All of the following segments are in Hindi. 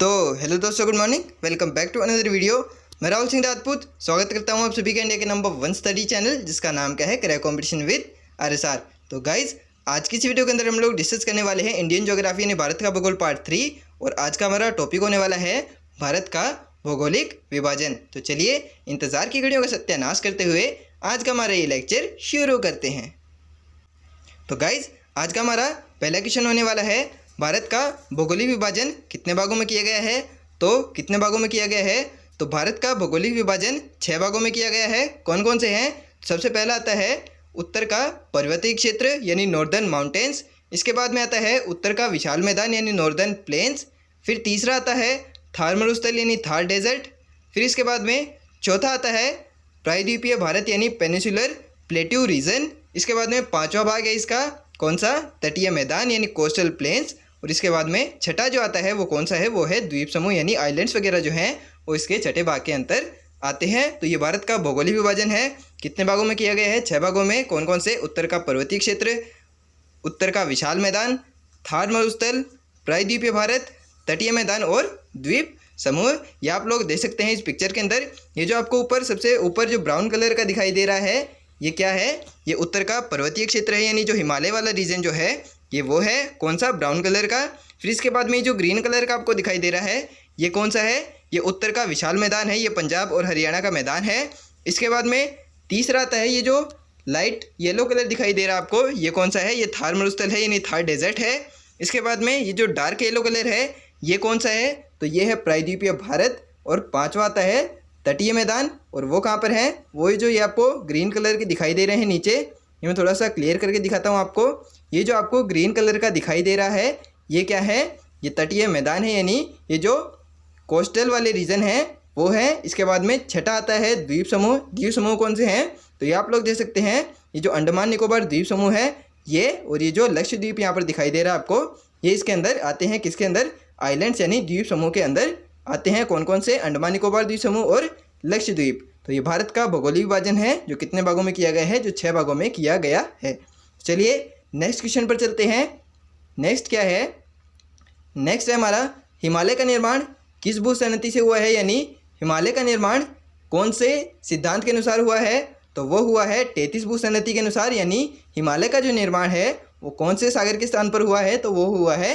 तो हेलो दोस्तों, good morning. Welcome back to another video. मैं राहुल सिंह राजपूत स्वागत करता हूं आप सभी का इंडिया के नंबर 1 स्टडी चैनल, जिसका नाम क्या है, क्रैक कॉम्पिटिशन विद RSR। तो गाइज, आज की इस वीडियो के अंदर हम लोग डिस्कस करने वाले हैं इंडियन ज्योग्राफी यानी भारत का भूगोल पार्ट 3। और आज का हमारा टॉपिक होने वाला है भारत का भौगोलिक विभाजन। तो चलिए इंतजार की घड़ियों का सत्यानाश करते हुए आज का हमारा ये लेक्चर शुरू करते हैं। तो गाइज, आज का हमारा पहला क्वेश्चन होने वाला है, भारत का भौगोलिक विभाजन कितने भागों में किया गया है। तो कितने भागों में किया गया है? तो भारत का भौगोलिक विभाजन 6 भागों में किया गया है। कौन कौन से हैं? सबसे पहला आता है उत्तर का पर्वतीय क्षेत्र यानी नॉर्दर्न माउंटेन्स। इसके बाद में आता है उत्तर का विशाल मैदान यानी नॉर्दर्न प्लेन्स। फिर तीसरा आता है थार मरुस्थल यानी थार डेजर्ट। फिर इसके बाद में चौथा आता है प्रायद्वीपीय भारत यानी पेनिसुलर प्लेट्यू रीजन। इसके बाद में पांचवा भाग है इसका कौन सा? तटीय मैदान यानी कोस्टल प्लेन्स। और इसके बाद में छठा जो आता है वो कौन सा है? वो है द्वीप समूह यानी आइलैंड्स वगैरह जो हैं वो इसके छठे भाग के अंतर आते हैं। तो ये भारत का भौगोलिक विभाजन है, कितने भागों में किया गया है? 6 भागों में। कौन कौन से? उत्तर का पर्वतीय क्षेत्र, उत्तर का विशाल मैदान, थार मरुस्थल, प्रायद्वीपीय भारत, तटीय मैदान और द्वीप समूह। ये आप लोग देख सकते हैं इस पिक्चर के अंदर। ये जो आपको ऊपर सबसे ऊपर जो ब्राउन कलर का दिखाई दे रहा है, ये क्या है? ये उत्तर का पर्वतीय क्षेत्र है यानी जो हिमालय वाला रीजन जो है ये वो है कौन सा? ब्राउन कलर का। फिर इसके बाद में जो ग्रीन कलर का आपको दिखाई दे रहा है ये कौन सा है? ये उत्तर का विशाल मैदान है, ये पंजाब और हरियाणा का मैदान है। इसके बाद में तीसरा आता है ये जो लाइट येलो कलर दिखाई दे रहा है आपको, ये कौन सा है? ये थार मरुस्थल है यानी थार डेजर्ट है। इसके बाद में ये जो डार्क येलो कलर है ये कौन सा है? तो ये है प्रायद्वीपीय भारत। और पांचवा आता है तटीय मैदान, और वो कहाँ पर है? वो जो ये आपको ग्रीन कलर के दिखाई दे रहे हैं नीचे, ये मैं थोड़ा सा क्लियर करके दिखाता हूँ आपको। ये जो आपको ग्रीन कलर का दिखाई दे रहा है ये क्या है? ये तटीय मैदान है यानी ये जो कोस्टल वाले रीजन है वो है। इसके बाद में छठा आता है द्वीप समूह। द्वीप समूह कौन से हैं? तो ये आप लोग देख सकते हैं, ये जो अंडमान निकोबार द्वीप समूह है ये, और ये जो लक्षद्वीप यहाँ पर दिखाई दे रहा है आपको, ये इसके अंदर आते हैं। किसके अंदर? आइलैंड्स यानी द्वीप समूह के अंदर आते हैं। कौन कौन से? अंडमान निकोबार द्वीप समूह और लक्षद्वीप। तो ये भारत का भौगोलिक विभाजन है जो कितने भागों में किया गया है? जो 6 भागों में किया गया है। चलिए नेक्स्ट क्वेश्चन पर चलते हैं। नेक्स्ट क्या है? नेक्स्ट है हमारा, हिमालय का निर्माण किस भूसंनति से हुआ है, यानी हिमालय का निर्माण कौन से सिद्धांत के अनुसार हुआ है? तो वो हुआ है 33 भूसंनति के अनुसार। यानी हिमालय का जो निर्माण है वो कौन से सागर के स्थान पर हुआ है? तो वो हुआ है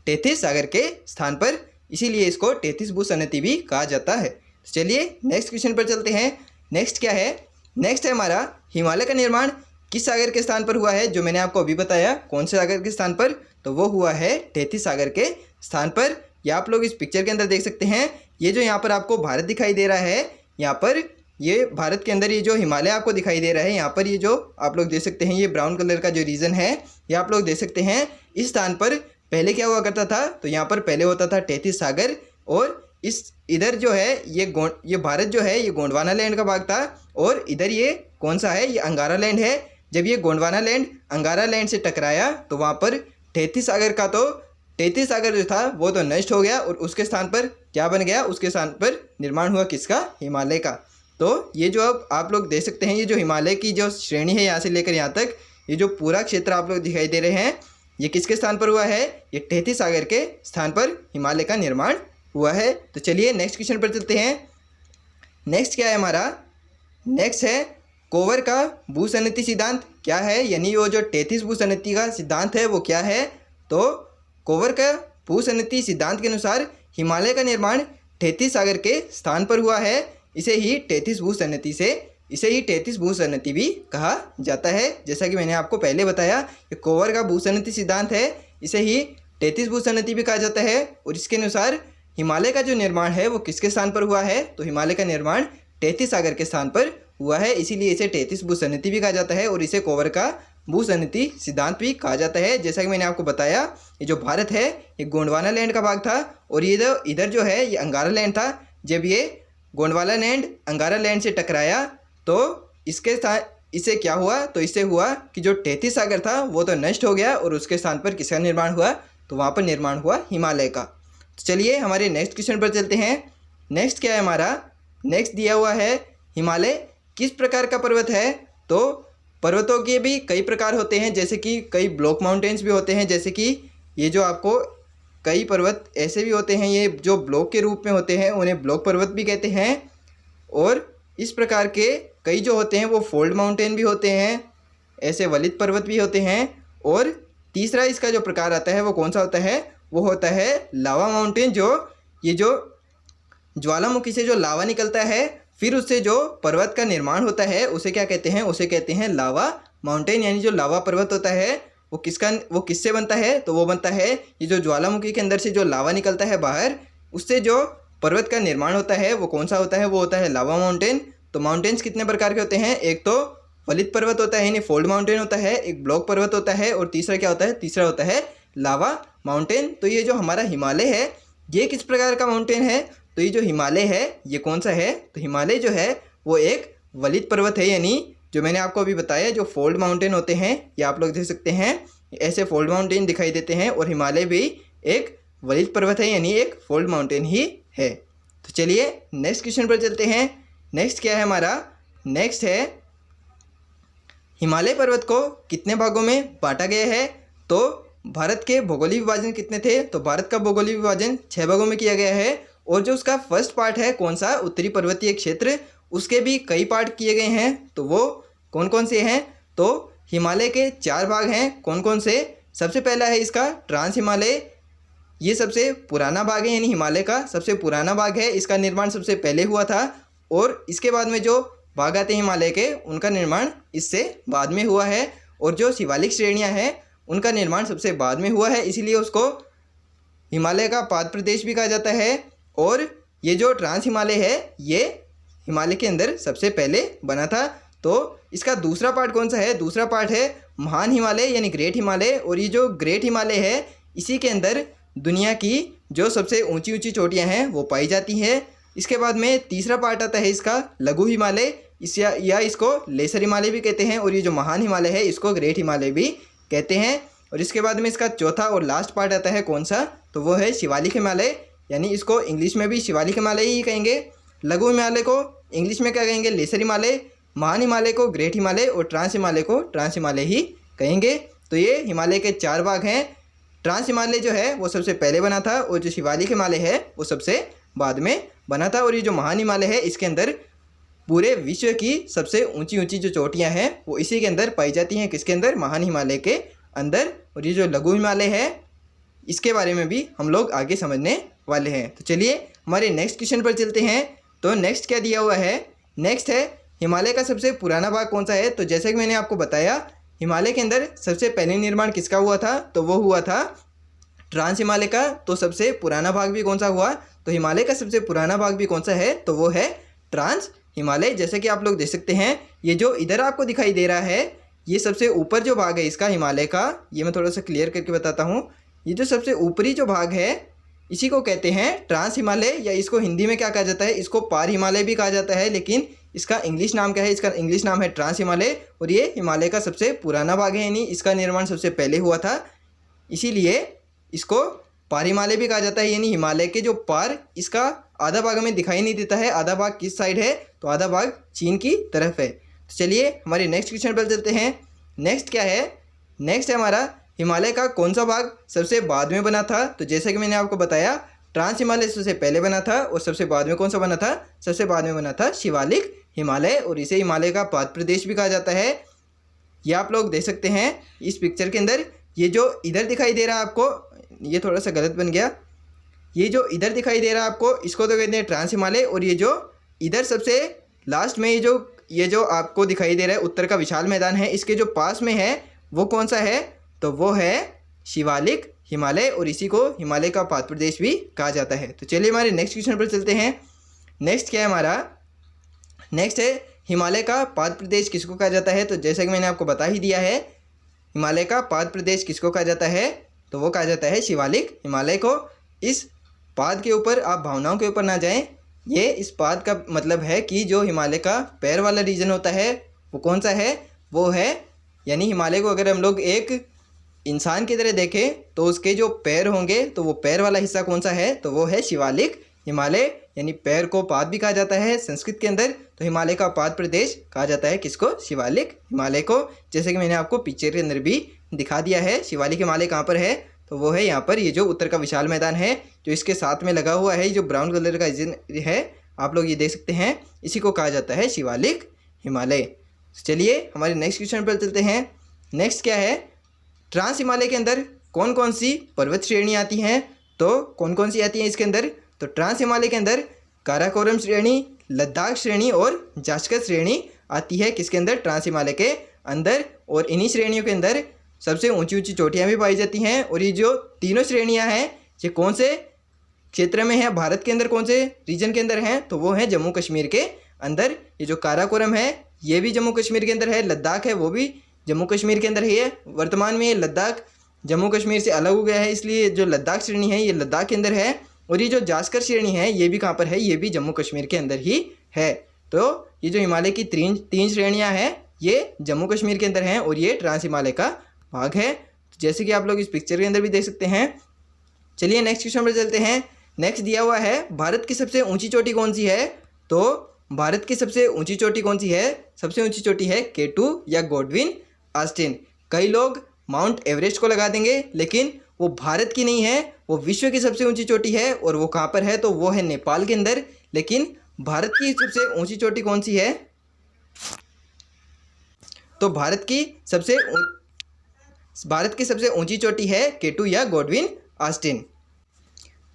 33 सागर के स्थान पर, इसीलिए इसको 33 भूसंनति भी कहा जाता है। चलिए नेक्स्ट क्वेश्चन पर चलते हैं। नेक्स्ट क्या है? नेक्स्ट है हमारा, हिमालय का निर्माण किस सागर के स्थान पर हुआ है? जो मैंने आपको अभी बताया, कौन से सागर के स्थान पर? तो वो हुआ है 33 सागर के स्थान पर। ये आप लोग इस पिक्चर के अंदर देख सकते हैं। ये जो यहाँ पर आपको भारत दिखाई दे रहा है, यहाँ पर ये भारत के अंदर ये जो हिमालय आपको दिखाई दे रहा है, यहाँ पर ये जो आप लोग देख सकते हैं ये ब्राउन कलर का जो रीजन है ये आप लोग देख सकते हैं। इस स्थान पर पहले क्या हुआ करता था? तो यहाँ पर पहले होता था 33 सागर, और इस इधर जो है ये भारत जो है ये गोंडवाना लैंड का भाग था, और इधर ये कौन सा है? ये अंगारा लैंड है। जब ये गोंडवाना लैंड अंगारा लैंड से टकराया तो वहाँ पर 33 सागर का तो 33 सागर जो था वो तो नष्ट हो गया, और उसके स्थान पर क्या बन गया? उसके स्थान पर निर्माण हुआ किसका? हिमालय का। तो ये जो अब आप लोग देख सकते हैं, ये जो हिमालय की जो श्रेणी है यहाँ से लेकर यहाँ तक, ये जो पूरा क्षेत्र आप लोग दिखाई दे रहे हैं ये किसके स्थान पर हुआ है? ये 33 सागर के स्थान पर हिमालय का निर्माण हुआ है। तो चलिए नेक्स्ट क्वेश्चन पर चलते हैं। नेक्स्ट क्या है हमारा? नेक्स्ट है कोवर का भूसंनति सिद्धांत क्या है, यानी वो जो 33 भूसंनति का सिद्धांत है वो क्या है? तो कोवर का भूसंनति सिद्धांत के अनुसार हिमालय का निर्माण 33 सागर के स्थान पर हुआ है। इसे ही 33 भूसंनति भी कहा जाता है। जैसा कि मैंने आपको पहले बताया, ये कोवर का भूसंनति सिद्धांत है, इसे ही 33 भूसंनति भी कहा जाता है। और इसके अनुसार हिमालय का जो निर्माण है वो किसके स्थान पर हुआ है? तो हिमालय का निर्माण 33 सागर के स्थान पर हुआ है, इसीलिए इसे 33 भूसंनति भी कहा जाता है, और इसे कोवर का भूसंनति सिद्धांत भी कहा जाता है। जैसा कि मैंने आपको बताया, ये जो भारत है ये गोंडवाना लैंड का भाग था, और ये जो इधर जो है ये अंगारा लैंड था। जब ये गोंडवाना लैंड अंगारा लैंड से टकराया तो इससे क्या हुआ? तो इससे हुआ कि जो 33 सागर था वो तो नष्ट हो गया, और उसके स्थान पर किसका निर्माण हुआ? तो वहाँ पर निर्माण हुआ हिमालय का। तो चलिए हमारे नेक्स्ट क्वेश्चन पर चलते हैं। नेक्स्ट क्या है हमारा? नेक्स्ट दिया हुआ है, हिमालय किस प्रकार का पर्वत है? तो पर्वतों के भी कई प्रकार होते हैं, जैसे कि कई ब्लॉक माउंटेन्स भी होते हैं, जैसे कि ये जो आपको कई पर्वत ऐसे भी होते हैं, ये जो ब्लॉक के रूप में होते हैं उन्हें ब्लॉक पर्वत भी कहते हैं। और इस प्रकार के कई जो होते हैं वो फोल्ड माउंटेन भी होते हैं, ऐसे वलित पर्वत भी होते हैं। और तीसरा इसका जो प्रकार आता है वो कौन सा होता है, वो होता है लावा माउंटेन। ये जो ज्वालामुखी से जो लावा निकलता है फिर उससे जो पर्वत का निर्माण होता है उसे क्या कहते हैं, उसे कहते हैं लावा माउंटेन। यानी जो लावा पर्वत होता है वो किससे बनता है, तो वो बनता है ये जो ज्वालामुखी के अंदर से जो लावा निकलता है बाहर, उससे जो पर्वत का निर्माण होता है वो कौन सा होता है, वो होता है लावा माउंटेन। तो माउंटेन्स कितने प्रकार के होते हैं, एक तो वलित पर्वत होता है यानी फोल्ड माउंटेन होता है, एक ब्लॉक पर्वत होता है, और तीसरा क्या होता है, तीसरा होता है लावा माउंटेन। तो ये जो हमारा हिमालय है ये किस प्रकार का माउंटेन है, तो ये जो हिमालय है ये कौन सा है, तो हिमालय जो है वो एक वलित पर्वत है। यानी जो मैंने आपको अभी बताया जो फोल्ड माउंटेन होते हैं ये आप लोग देख सकते हैं, ऐसे फोल्ड माउंटेन दिखाई देते हैं, और हिमालय भी एक वलित पर्वत है यानी एक फोल्ड माउंटेन ही है। तो चलिए नेक्स्ट क्वेश्चन पर चलते हैं। नेक्स्ट क्या है हमारा, नेक्स्ट है हिमालय पर्वत को कितने भागों में बांटा गया है। तो भारत के भौगोलिक विभाजन कितने थे, तो भारत का भौगोलिक विभाजन 6 भागों में किया गया है। और जो उसका फर्स्ट पार्ट है कौन सा, उत्तरी पर्वतीय क्षेत्र, उसके भी कई पार्ट किए गए हैं। तो वो कौन कौन से हैं, तो हिमालय के 4 भाग हैं। कौन कौन से, सबसे पहला है इसका ट्रांस हिमालय, ये सबसे पुराना भाग है यानी हिमालय का सबसे पुराना भाग है, इसका निर्माण सबसे पहले हुआ था। और इसके बाद में जो भाग आते हैं हिमालय के उनका निर्माण इससे बाद में हुआ है। और जो शिवालिक श्रेणियाँ हैं उनका निर्माण सबसे बाद में हुआ है, इसीलिए उसको हिमालय का पाद प्रदेश भी कहा जाता है। और ये जो ट्रांस हिमालय है ये हिमालय के अंदर सबसे पहले बना था। तो इसका दूसरा पार्ट कौन सा है, दूसरा पार्ट है महान हिमालय यानी ग्रेट हिमालय। और ये जो ग्रेट हिमालय है इसी के अंदर दुनिया की जो सबसे ऊंची ऊंची चोटियां हैं वो पाई जाती हैं। इसके बाद में तीसरा पार्ट आता है इसका लघु हिमालय, या इसको लेसर हिमालय भी कहते हैं। और ये जो महान हिमालय है इसको ग्रेट हिमालय भी कहते हैं। और इसके बाद में इसका चौथा और लास्ट पार्ट आता है कौन सा, तो वो है शिवालिक हिमालय, यानी इसको इंग्लिश में भी शिवालिक हिमालय ही कहेंगे। लघु हिमालय को इंग्लिश में क्या कहेंगे, लेसर हिमालय। महान हिमालय को ग्रेट हिमालय, और ट्रांस हिमालय को ट्रांस हिमालय ही कहेंगे। तो ये हिमालय के 4 भाग हैं। ट्रांस हिमालय जो है वो सबसे पहले बना था, और जो शिवालिक हिमालय है वो सबसे बाद में बना था। और ये जो महान हिमालय है इसके अंदर पूरे विश्व की सबसे ऊंची ऊंची जो चोटियां हैं वो इसी के अंदर पाई जाती हैं, किसके अंदर, महान हिमालय के अंदर। और ये जो लघु हिमालय है इसके बारे में भी हम लोग आगे समझने वाले हैं। तो चलिए हमारे नेक्स्ट क्वेश्चन पर चलते हैं। तो नेक्स्ट क्या दिया हुआ है, नेक्स्ट है हिमालय का सबसे पुराना भाग कौन सा है। तो जैसे कि मैंने आपको बताया हिमालय के अंदर सबसे पहले निर्माण किसका हुआ था, तो वो हुआ था ट्रांस हिमालय का। तो सबसे पुराना भाग भी कौन सा हुआ, तो हिमालय का सबसे पुराना भाग भी कौन सा है, तो वो है ट्रांस हिमालय। जैसे कि आप लोग देख सकते हैं ये जो इधर आपको दिखाई दे रहा है ये सबसे ऊपर जो भाग है इसका हिमालय का, ये मैं थोड़ा सा क्लियर करके बताता हूँ। ये जो सबसे ऊपरी जो भाग है इसी को कहते हैं ट्रांस हिमालय, या इसको हिंदी में क्या कहा जाता है, इसको पार हिमालय भी कहा जाता है। लेकिन इसका इंग्लिश नाम क्या है, इसका इंग्लिश नाम है ट्रांस हिमालय। और ये हिमालय का सबसे पुराना भाग है यानी इसका निर्माण सबसे पहले हुआ था, इसीलिए इसको पार हिमालय भी कहा जाता है। यानी हिमालय के जो पार इसका आधा भाग हमें दिखाई नहीं देता है, आधा भाग किस साइड है, तो आधा भाग चीन की तरफ है। तो चलिए हमारे नेक्स्ट क्वेश्चन पर चलते हैं। नेक्स्ट क्या है, नेक्स्ट है हमारा हिमालय का कौन सा भाग सबसे बाद में बना था। तो जैसे कि मैंने आपको बताया ट्रांस हिमालय सबसे पहले बना था, और सबसे बाद में कौन सा बना था, सबसे बाद में बना था शिवालिक हिमालय। और इसे हिमालय का पाद प्रदेश भी कहा जाता है। ये आप लोग देख सकते हैं इस पिक्चर के अंदर, ये जो इधर दिखाई दे रहा है आपको, ये थोड़ा सा गलत बन गया, ये जो इधर दिखाई दे रहा है आपको इसको तो कहते हैं ट्रांस हिमालय। और ये जो इधर सबसे लास्ट में ये जो आपको दिखाई दे रहा है उत्तर का विशाल मैदान है, इसके जो पास में है वो कौन सा है, तो वो है शिवालिक हिमालय। और इसी को हिमालय का पाद प्रदेश भी कहा जाता है। तो चलिए हमारे नेक्स्ट क्वेश्चन पर चलते हैं। नेक्स्ट क्या है हमारा, नेक्स्ट है हिमालय का पाद प्रदेश किसको कहा जाता है। तो जैसा कि मैंने आपको बता ही दिया है हिमालय का पाद प्रदेश किसको कहा जाता है, तो वो कहा जाता है शिवालिक हिमालय को। इस पाद के ऊपर आप भावनाओं के ऊपर ना जाएं, ये इस पाद का मतलब है कि जो हिमालय का पैर वाला रीजन होता है वो कौन सा है, वो है, यानी हिमालय को अगर हम लोग एक इंसान की तरह देखें तो उसके जो पैर होंगे तो वो पैर वाला हिस्सा कौन सा है, तो वो है शिवालिक हिमालय। यानी पैर को पाद भी कहा जाता है संस्कृत के अंदर, तो हिमालय का पाद प्रदेश कहा जाता है किसको, शिवालिक हिमालय को। जैसे कि मैंने आपको पिक्चर के अंदर भी दिखा दिया है शिवालिक हिमालय कहाँ पर है, तो वो है यहाँ पर ये जो उत्तर का विशाल मैदान है, जो इसके साथ में लगा हुआ है, जो ब्राउन कलर का रीजन है आप लोग ये देख सकते हैं, इसी को कहा जाता है शिवालिक हिमालय। चलिए हमारे नेक्स्ट क्वेश्चन पर चलते हैं। नेक्स्ट क्या है, ट्रांस हिमालय के अंदर कौन कौन सी पर्वत श्रेणी आती हैं? तो कौन कौन सी आती हैं इसके अंदर? तो ट्रांस हिमालय के अंदर काराकोरम श्रेणी, लद्दाख श्रेणी और जास्कर श्रेणी आती है। किसके अंदर? ट्रांस हिमालय के अंदर। और इन्हीं श्रेणियों के अंदर सबसे ऊंची ऊंची चोटियां भी पाई जाती हैं। और ये जो तीनों श्रेणियां हैं ये कौन से क्षेत्र में है, भारत के अंदर कौन से रीजन के अंदर हैं? तो वो है जम्मू कश्मीर के अंदर। ये जो काराकोरम है ये भी जम्मू कश्मीर के अंदर है, लद्दाख है वो भी जम्मू कश्मीर के अंदर ही है। वर्तमान में ये लद्दाख जम्मू कश्मीर से अलग हो गया है, इसलिए जो लद्दाख श्रेणी है ये लद्दाख के अंदर है। और ये जो जास्कर श्रेणी है ये भी कहाँ पर है? ये भी जम्मू कश्मीर के अंदर ही है। तो ये जो हिमालय की तीन श्रेणियाँ हैं ये जम्मू कश्मीर के अंदर हैं और ये ट्रांस हिमालय का भाग है, जैसे कि आप लोग इस पिक्चर के अंदर भी देख सकते हैं। चलिए नेक्स्ट क्वेश्चन पर चलते हैं। नेक्स्ट दिया हुआ है, भारत की सबसे ऊंची चोटी कौन सी है? तो भारत की सबसे ऊंची चोटी कौन सी है? सबसे ऊंची चोटी है K2 या गॉडविन ऑस्टिन। कई लोग माउंट एवरेस्ट को लगा देंगे, लेकिन वो भारत की नहीं है, वो विश्व की सबसे ऊंची चोटी है। और वो कहाँ पर है? तो वो है नेपाल के अंदर। लेकिन भारत की सबसे ऊंची चोटी कौन सी है? तो भारत की सबसे ऊंची चोटी है K2 या गॉडविन ऑस्टिन।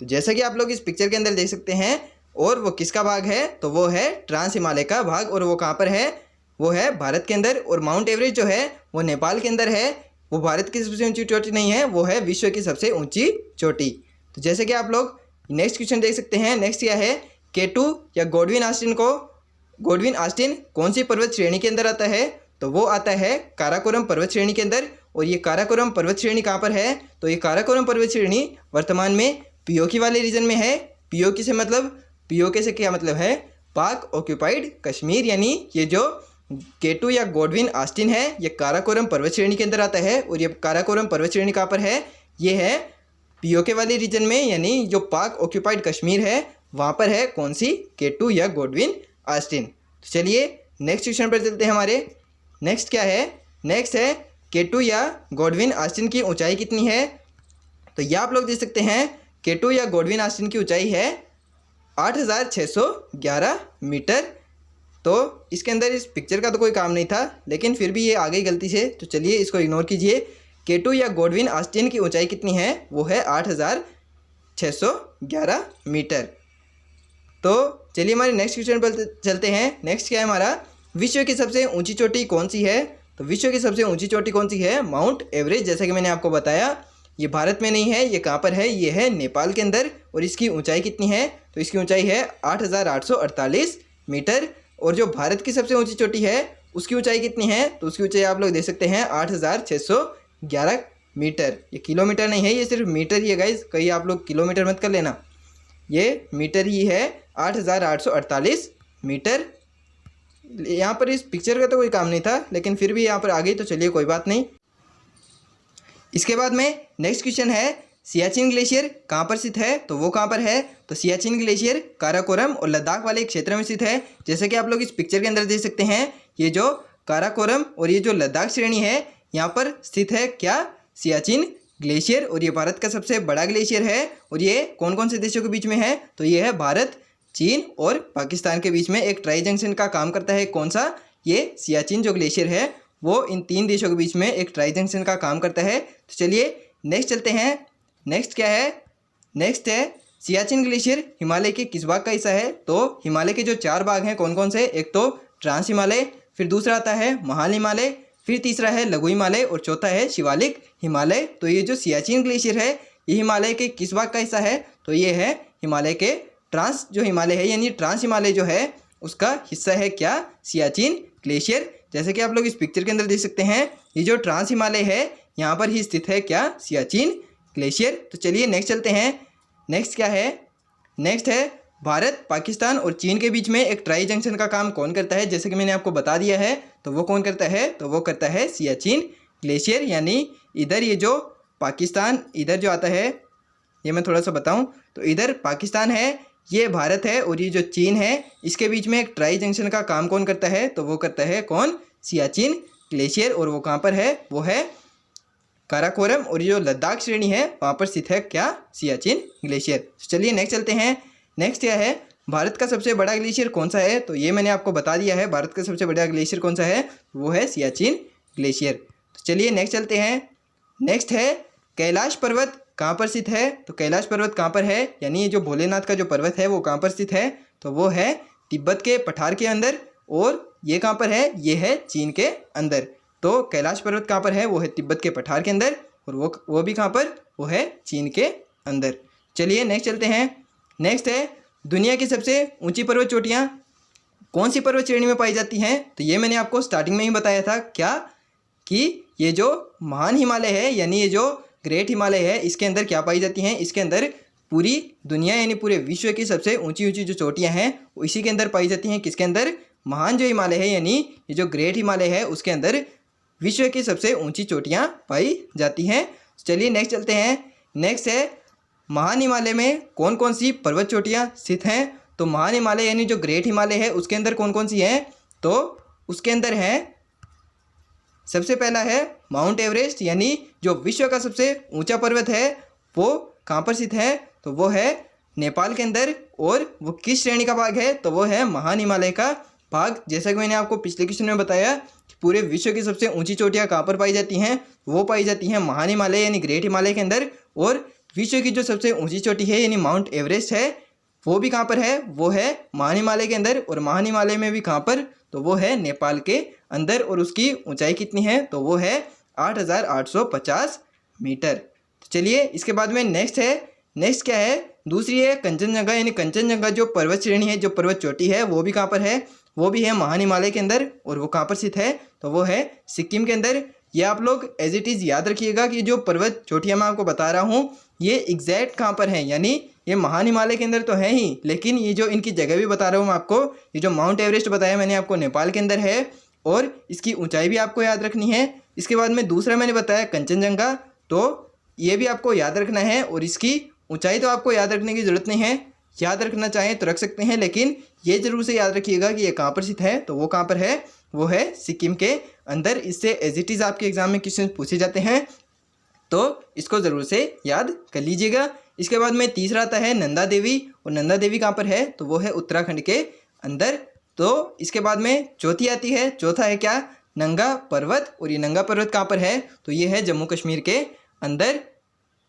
तो जैसा कि आप लोग इस पिक्चर के अंदर देख सकते हैं, और वो किसका भाग है? तो वो है ट्रांस हिमालय का भाग। और वो कहाँ पर है? वो है भारत के अंदर। और माउंट एवरेस्ट जो है वो नेपाल के अंदर है, वो भारत की सबसे ऊंची चोटी नहीं है, वो है विश्व की सबसे ऊंची चोटी। तो जैसे कि आप लोग नेक्स्ट क्वेश्चन देख सकते हैं। नेक्स्ट क्या है, K2 या गॉडविन ऑस्टिन कौन सी पर्वत श्रेणी के अंदर आता है? तो वो आता है काराकोरम पर्वत श्रेणी के अंदर। और ये काराकोरम पर्वत श्रेणी कहाँ पर है? तो ये काराकोरम पर्वत श्रेणी वर्तमान में पीओके वाले रीजन में है। पीओके से क्या मतलब है? पाक ऑक्यूपाइड कश्मीर। यानी ये जो K2 या गॉडविन ऑस्टिन है ये काराकोरम पर्वत श्रेणी के अंदर आता है। और ये काराकोरम पर्वत श्रेणी कहाँ पर है? ये है पीओके वाले रीजन में, यानी जो पाक ऑक्यूपाइड कश्मीर है वहाँ पर है। कौन सी? K2 या गॉडविन ऑस्टिन। तो चलिए नेक्स्ट क्वेश्चन पर चलते हैं हमारे। नेक्स्ट क्या है? नेक्स्ट है K2 या गॉडविन ऑस्टिन की ऊंचाई कितनी है? तो ये आप लोग देख सकते हैं K2 या गॉडविन ऑस्टिन की ऊंचाई है 8611 मीटर। तो इसके अंदर इस पिक्चर का तो कोई काम नहीं था, लेकिन फिर भी ये आ गई गलती से, तो चलिए इसको इग्नोर कीजिए। K2 या गॉडविन ऑस्टिन की ऊंचाई कितनी है? वो है 8611 मीटर। तो चलिए हमारे नेक्स्ट क्वेश्चन पर चलते हैं। नेक्स्ट क्या है हमारा, विश्व की सबसे ऊंची चोटी कौन सी है? तो विश्व की सबसे ऊंची चोटी कौन सी है? Mount Everest. जैसा कि मैंने आपको बताया ये भारत में नहीं है, ये कहाँ पर है? ये है नेपाल के अंदर। और इसकी ऊंचाई कितनी है? तो इसकी ऊंचाई है 8848 मीटर। और जो भारत की सबसे ऊंची चोटी है उसकी ऊंचाई कितनी है? तो उसकी ऊंचाई आप लोग देख सकते हैं 8611 मीटर। ये किलोमीटर नहीं है, ये सिर्फ मीटर ही है गाइज, कहीं आप लोग किलोमीटर मत कर लेना, ये मीटर ही है 8848 मीटर। यहाँ पर इस पिक्चर का तो कोई काम नहीं था, लेकिन फिर भी यहाँ पर आ गई, तो चलिए कोई बात नहीं। इसके बाद में नेक्स्ट क्वेश्चन है, सियाचिन ग्लेशियर कहाँ पर स्थित है? तो वो कहाँ पर है? तो सियाचिन ग्लेशियर काराकोरम और लद्दाख वाले क्षेत्र में स्थित है। जैसे कि आप लोग इस पिक्चर के अंदर देख सकते हैं, ये जो काराकोरम और ये जो लद्दाख श्रेणी है यहाँ पर स्थित है क्या? सियाचिन ग्लेशियर। और ये भारत का सबसे बड़ा ग्लेशियर है। और ये कौन कौन से देशों के बीच में है? तो ये है भारत, चीन और पाकिस्तान के बीच में एक ट्राई जंक्शन का काम करता है। कौन सा? ये सियाचिन जो ग्लेशियर है वो इन तीन देशों के बीच में एक ट्राई जंक्शन का काम करता है। तो चलिए नेक्स्ट चलते हैं। नेक्स्ट क्या है? नेक्स्ट है सियाचिन ग्लेशियर हिमालय के किस भाग का हिस्सा है? तो हिमालय के जो 4 भाग हैं कौन कौन से? एक तो ट्रांस हिमालय, फिर दूसरा आता है महाल हिमालय, फिर तीसरा है लघु हिमालय और चौथा है शिवालिक हिमालय। तो ये जो सियाचिन ग्लेशियर है ये हिमालय के किस भाग का हिस्सा है? तो ये है हिमालय के ट्रांस जो हिमालय है, यानी ट्रांस हिमालय जो है उसका हिस्सा है क्या? सियाचिन ग्लेशियर। जैसे कि आप लोग इस पिक्चर के अंदर देख सकते हैं, ये जो ट्रांस हिमालय है यहाँ पर ही स्थित है क्या? सियाचिन ग्लेशियर। तो चलिए नेक्स्ट चलते हैं। नेक्स्ट क्या है? नेक्स्ट है भारत, पाकिस्तान और चीन के बीच में एक ट्राई जंक्शन का काम कौन करता है? जैसे कि मैंने आपको बता दिया है, तो वो कौन करता है? तो वो करता है सियाचिन ग्लेशियर। यानी इधर ये जो पाकिस्तान इधर जो आता है, ये मैं थोड़ा सा बताऊं तो इधर पाकिस्तान है, ये भारत है और ये जो चीन है, इसके बीच में एक ट्राई जंक्शन का काम कौन करता है? तो वो करता है कौन? सियाचिन ग्लेशियर। और वो कहाँ पर है? वो है काराकोरम और जो लद्दाख श्रेणी है वहाँ पर स्थित है क्या, सियाचिन ग्लेशियर। चलिए नेक्स्ट चलते हैं। नेक्स्ट क्या है, भारत का सबसे बड़ा ग्लेशियर कौन सा है, तो ये मैंने आपको बता दिया है। भारत का सबसे बड़ा ग्लेशियर कौन सा है, वो है सियाचिन ग्लेशियर। तो चलिए नेक्स्ट चलते हैं। नेक्स्ट है कैलाश पर्वत कहाँ पर स्थित है, तो कैलाश पर्वत कहाँ पर है, यानी ये जो भोलेनाथ का जो पर्वत है वो कहाँ पर स्थित है, तो वो है तिब्बत के पठार के अंदर। और ये कहाँ पर है, ये है चीन के अंदर। तो कैलाश पर्वत कहाँ पर है, वो है तिब्बत के पठार के अंदर, और वो भी कहाँ पर, वो है चीन के अंदर। चलिए नेक्स्ट चलते हैं। नेक्स्ट है दुनिया की सबसे ऊंची पर्वत चोटियाँ कौन सी पर्वत श्रेणी में पाई जाती हैं, तो ये मैंने आपको स्टार्टिंग में ही बताया था क्या, कि ये जो महान हिमालय है यानी ये जो ग्रेट हिमालय है इसके अंदर क्या पाई जाती हैं, इसके अंदर पूरी दुनिया यानी पूरे विश्व की सबसे ऊंची ऊंची जो चोटियां हैं वो इसी के अंदर पाई जाती हैं। किसके अंदर, महान जो हिमालय है यानी ये जो ग्रेट हिमालय है उसके अंदर विश्व की सबसे ऊंची चोटियां पाई जाती हैं। चलिए नेक्स्ट चलते हैं। नेक्स्ट है महान हिमालय में कौन कौन सी पर्वत चोटियां स्थित हैं, तो महान हिमालय यानी जो ग्रेट हिमालय है उसके अंदर कौन कौन सी हैं, तो उसके अंदर है सबसे पहला है माउंट एवरेस्ट, यानी जो विश्व का सबसे ऊंचा पर्वत है वो कहाँ पर स्थित है, तो वो है नेपाल के अंदर। और वो किस श्रेणी का भाग है, तो वो है महान हिमालय का भाग। जैसा कि मैंने आपको पिछले क्वेश्चन में बताया कि पूरे विश्व की सबसे ऊंची चोटियाँ कहाँ पर पाई जाती हैं, वो पाई जाती हैं महान हिमालय यानी ग्रेट हिमालय के अंदर। और विश्व की जो सबसे ऊंची चोटी है यानी माउंट एवरेस्ट है वो भी कहाँ पर है, वो है महान हिमालय के अंदर। और महान हिमालय में भी कहाँ पर, तो वो है नेपाल के अंदर। और उसकी ऊंचाई कितनी है, तो वो है 8,850 मीटर। तो चलिए इसके बाद में नेक्स्ट है। नेक्स्ट क्या है, दूसरी है कंचनजंगा, यानी कंचनजंगा जो पर्वत श्रेणी है, जो पर्वत चोटी है वो भी कहाँ पर है, वो भी है महान हिमालय के अंदर। और वो कहाँ पर स्थित है, तो वो है सिक्किम के अंदर। ये आप लोग एज इट इज़ याद रखिएगा कि जो पर्वत चोटियाँ मैं आपको बता रहा हूँ ये एग्जैक्ट कहाँ पर हैं, यानी ये महान हिमालय के अंदर तो है ही, लेकिन ये जो इनकी जगह भी बता रहा हूँ मैं आपको, ये जो माउंट एवरेस्ट बताया मैंने आपको नेपाल के अंदर है और इसकी ऊंचाई भी आपको याद रखनी है। इसके बाद में दूसरा मैंने बताया कंचनजंगा, तो ये भी आपको याद रखना है। और इसकी ऊंचाई तो आपको याद रखने की ज़रूरत नहीं है, याद रखना चाहें तो रख सकते हैं, लेकिन ये ज़रूर से याद रखिएगा कि ये कहाँ पर स्थित है, तो वो कहाँ पर है, वो है सिक्किम के अंदर। इससे एज इट इज़ आपके एग्जाम में क्वेश्चन पूछे जाते हैं, तो इसको ज़रूर से याद कर लीजिएगा। इसके बाद में तीसरा आता है नंदा देवी, और नंदा देवी कहाँ पर है, तो वो है उत्तराखंड के अंदर। तो इसके बाद में चौथी आती है, चौथा है क्या, नंगा पर्वत, और ये नंगा पर्वत कहाँ पर है, तो ये है जम्मू कश्मीर के अंदर।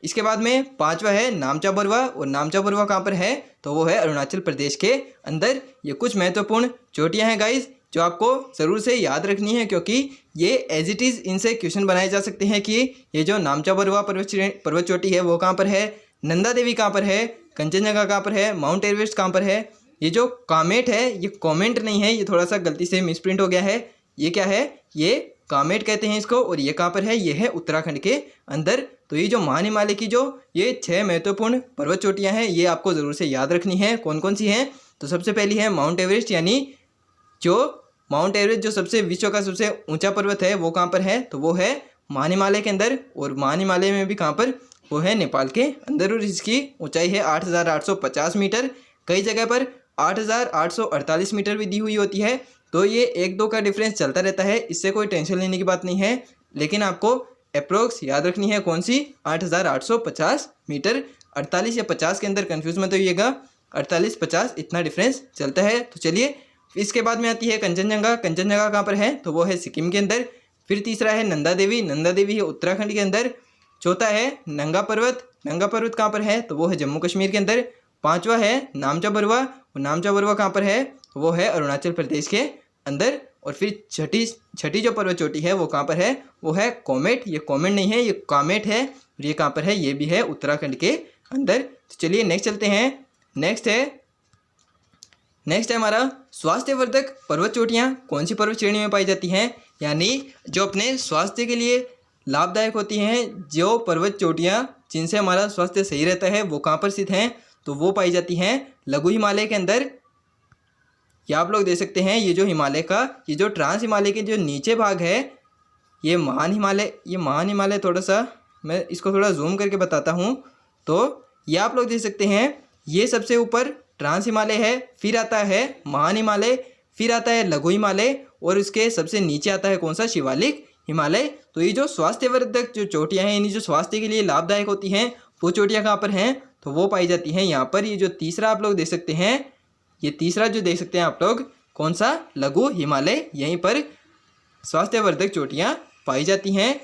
इसके बाद में पांचवा है नामचा बरवा, और नामचा बरवा कहाँ पर है, तो वो है अरुणाचल प्रदेश के अंदर। ये कुछ महत्वपूर्ण चोटियाँ हैं गाइज जो आपको ज़रूर से याद रखनी है, क्योंकि ये एज इट इज़ इनसे क्वेश्चन बनाए जा सकते हैं कि ये जो नामचा बरवा पर्वत चोटी है वो कहाँ पर है, नंदा देवी कहाँ पर है, कंचनजंगा कहाँ पर है, माउंट एवरेस्ट कहाँ पर है। ये जो कामेट है ये कॉमेंट नहीं है, ये थोड़ा सा गलती से मिसप्रिंट हो गया है। ये क्या है, ये कामेट कहते हैं इसको। और ये कहाँ पर है, ये है उत्तराखंड के अंदर। तो ये जो महान हिमालय की जो ये 6 महत्वपूर्ण पर्वत चोटियाँ हैं ये आपको ज़रूर से याद रखनी है। कौन कौन सी हैं, तो सबसे पहली है माउंट एवरेस्ट, यानी जो माउंट एवरेस्ट जो सबसे विश्व का सबसे ऊंचा पर्वत है वो कहाँ पर है, तो वो है महान हिमालय के अंदर। और महान हिमालय में भी कहाँ पर, वो है नेपाल के अंदर। और इसकी ऊंचाई है 8,850 मीटर, कई जगह पर 8,848 मीटर भी दी हुई होती है। तो ये 1-2 का डिफरेंस चलता रहता है, इससे कोई टेंशन लेने की बात नहीं है, लेकिन आपको अप्रोक्स याद रखनी है कौन सी, 8,850 मीटर। 48 या 50 के अंदर कन्फ्यूज मत होइएगा, 48-50 इतना डिफरेंस चलता है। तो चलिए इसके बाद में आती है कंचनजंगा। कंचनजंगा कहाँ पर है, तो वो है सिक्किम के अंदर। फिर तीसरा है नंदा देवी, नंदा देवी है उत्तराखंड के अंदर। चौथा है नंगा पर्वत, नंगा पर्वत कहाँ पर है, तो वो है जम्मू कश्मीर के अंदर। पांचवा है नामचा बरवा, और नामचा बरवा कहाँ पर है, वो है अरुणाचल प्रदेश के अंदर। और फिर छठी जो पर्वत चोटी है वो कहाँ पर है, वो है कॉमेट। ये कॉमेट नहीं है, ये कामेट है। और ये कहाँ पर है, ये भी है उत्तराखंड के अंदर। तो चलिए नेक्स्ट चलते हैं। नेक्स्ट है हमारा स्वास्थ्यवर्धक पर्वत चोटियाँ कौन सी पर्वत श्रेणी में पाई जाती हैं, यानी जो अपने स्वास्थ्य के लिए लाभदायक होती हैं, जो पर्वत चोटियाँ जिनसे हमारा स्वास्थ्य सही रहता है वो कहाँ पर स्थित हैं, तो वो पाई जाती हैं लघु हिमालय के अंदर। ये आप लोग देख सकते हैं, ये जो हिमालय का ये जो ट्रांस हिमालय के जो नीचे भाग है ये महान हिमालय थोड़ा सा मैं इसको थोड़ा जूम करके बताता हूँ। तो ये आप लोग देख सकते हैं, ये सबसे ऊपर ट्रांस हिमालय है, फिर आता है महान हिमालय, फिर आता है लघु हिमालय, और इसके सबसे नीचे आता है कौन सा, शिवालिक हिमालय। तो ये जो स्वास्थ्यवर्धक जो चोटियाँ हैं, यानी जो स्वास्थ्य के लिए लाभदायक होती हैं, वो चोटियाँ कहाँ पर हैं? तो वो पाई जाती हैं यहाँ पर। ये जो तीसरा आप लोग देख सकते हैं, ये तीसरा जो देख सकते हैं आप लोग, कौन सा? लघु हिमालय, यहीं पर स्वास्थ्यवर्धक चोटियाँ पाई जाती हैं।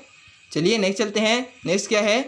चलिए नेक्स्ट चलते हैं। नेक्स्ट क्या है?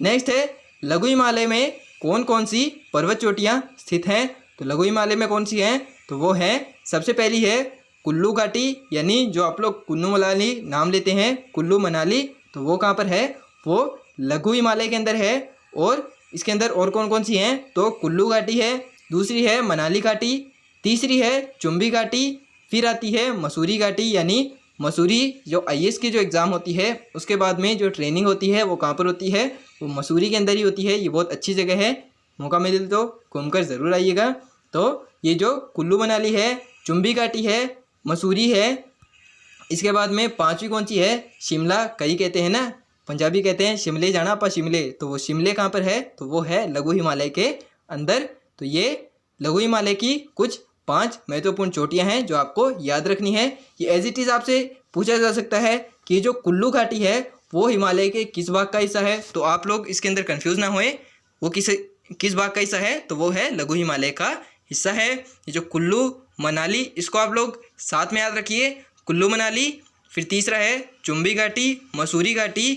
नेक्स्ट है लघु हिमालय में कौन कौन सी पर्वत चोटियाँ स्थित हैं? तो लघु हिमालय में कौन सी हैं? तो वो है, सबसे पहली है कुल्लू घाटी, यानी जो आप लोग कुल्लू मनाली नाम लेते हैं, कुल्लू मनाली, तो वो कहाँ पर है? वो लघु हिमालय के अंदर है। और इसके अंदर और कौन कौन सी हैं? तो कुल्लू घाटी है, दूसरी है मनाली घाटी, तीसरी है चुंबी घाटी, फिर आती है मसूरी घाटी, यानी मसूरी जो IAS की जो एग्ज़ाम होती है उसके बाद में जो ट्रेनिंग होती है वो कहाँ पर होती है? वो मसूरी के अंदर ही होती है। ये बहुत अच्छी जगह है, मौका मिले तो घूमकर ज़रूर आइएगा। तो ये जो कुल्लू मनाली है, चुंबी घाटी है, मसूरी है, इसके बाद में पांचवी कौन सी है? शिमला। कई कहते हैं ना, पंजाबी कहते हैं शिमले जाना पा शिमले, तो वो शिमले कहाँ पर है? तो वो है लघु हिमालय के अंदर। तो ये लघु हिमालय की कुछ 5 महत्वपूर्ण चोटियां हैं जो आपको याद रखनी है। ये एज इट इज़ आपसे पूछा जा सकता है कि ये जो कुल्लू घाटी है वो हिमालय के किस भाग का हिस्सा है? तो आप लोग इसके अंदर कंफ्यूज ना होए, वो किस भाग का हिस्सा है? तो वो है लघु हिमालय का हिस्सा है। ये जो कुल्लू मनाली, इसको आप लोग साथ में याद रखिए, कुल्लू मनाली, फिर तीसरा है चुंबी घाटी, मसूरी घाटी,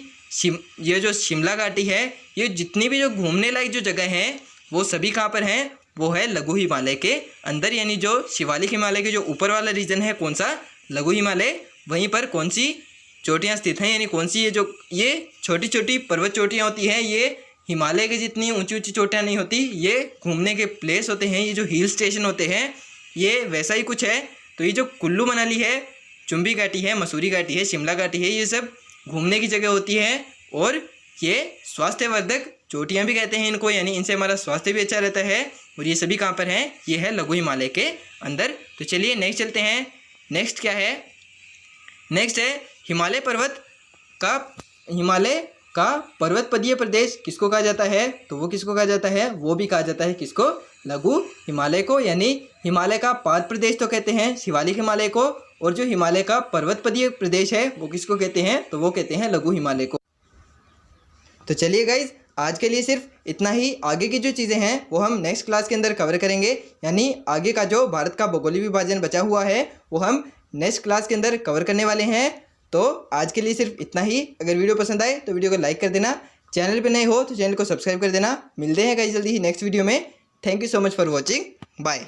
ये जो शिमला घाटी है, ये जितनी भी जो घूमने लायक जो जगह हैं वो सभी कहाँ पर हैं? वो है लघु हिमालय के अंदर, यानी जो शिवालिक हिमालय के जो ऊपर वाला रीजन है, कौन सा? लघु हिमालय, वहीं पर कौन सी चोटियाँ स्थित हैं? यानी कौन सी ये छोटी छोटी पर्वत चोटियाँ होती हैं, ये हिमालय के जितनी ऊंची ऊंची चोटियाँ नहीं होती, ये घूमने के प्लेस होते हैं, ये जो हिल स्टेशन होते हैं, ये वैसा ही कुछ है। तो ये जो कुल्लू मनाली है, चुंबी घाटी है, मसूरी घाटी है, शिमला घाटी है, ये सब घूमने की जगह होती है। और ये स्वास्थ्यवर्धक चोटियाँ भी कहते हैं इनको, यानी इनसे हमारा स्वास्थ्य भी अच्छा रहता है। और ये सभी कहाँ पर हैं? ये है लघु हिमालय के अंदर। तो चलिए नेक्स्ट चलते हैं। नेक्स्ट क्या है? नेक्स्ट है हिमालय का पर्वतपदीय प्रदेश किसको कहा जाता है? तो वो किसको कहा जाता है? वो भी कहा जाता है किसको? लघु हिमालय को। यानी हिमालय का पाद प्रदेश तो कहते हैं शिवालिक हिमालय को, और जो हिमालय का पर्वतपदीय प्रदेश है वो किसको कहते हैं? तो वो कहते हैं लघु हिमालय को। तो चलिए गाइज, आज के लिए सिर्फ इतना ही। आगे की जो चीज़ें हैं वो हम नेक्स्ट क्लास के अंदर कवर करेंगे, यानी आगे का जो भारत का भौगोलिक विभाजन बचा हुआ है वो हम नेक्स्ट क्लास के अंदर कवर करने वाले हैं। तो आज के लिए सिर्फ इतना ही। अगर वीडियो पसंद आए तो वीडियो को लाइक कर देना, चैनल पे नए हो तो चैनल को सब्सक्राइब कर देना। मिलते हैं गाइज जल्दी ही नेक्स्ट वीडियो में। Thank you so much for watching, bye.